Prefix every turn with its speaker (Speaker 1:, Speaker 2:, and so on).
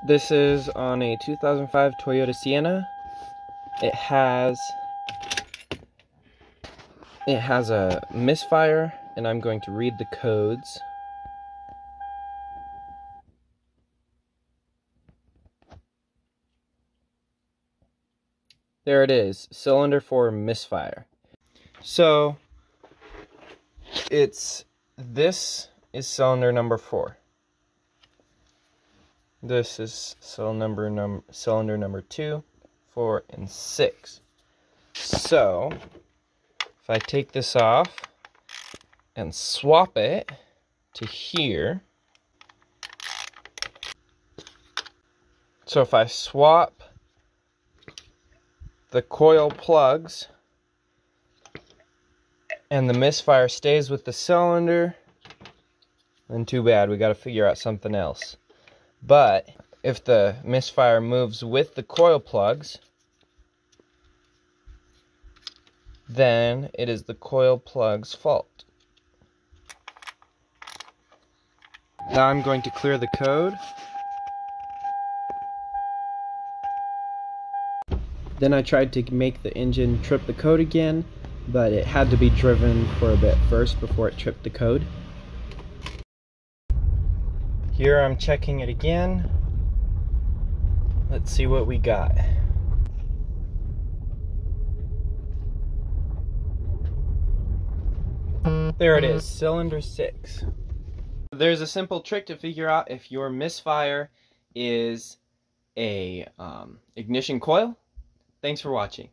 Speaker 1: This is on a 2005 Toyota Sienna. It has a misfire, and I'm going to read the codes. There it is, cylinder 4 misfire. So this is cylinder number 4. This is cylinder number 2, 4, and 6. So if I take this off and swap it to here, so if I swap the coil plugs and the misfire stays with the cylinder, then too bad, we got to figure out something else. But if the misfire moves with the coil plugs, then it is the coil plug's fault. Now I'm going to clear the code. Then I tried to make the engine trip the code again, but it had to be driven for a bit first before it tripped the code. Here I'm checking it again. Let's see what we got. There it is, cylinder 6. There's a simple trick to figure out if your misfire is a ignition coil. Thanks for watching.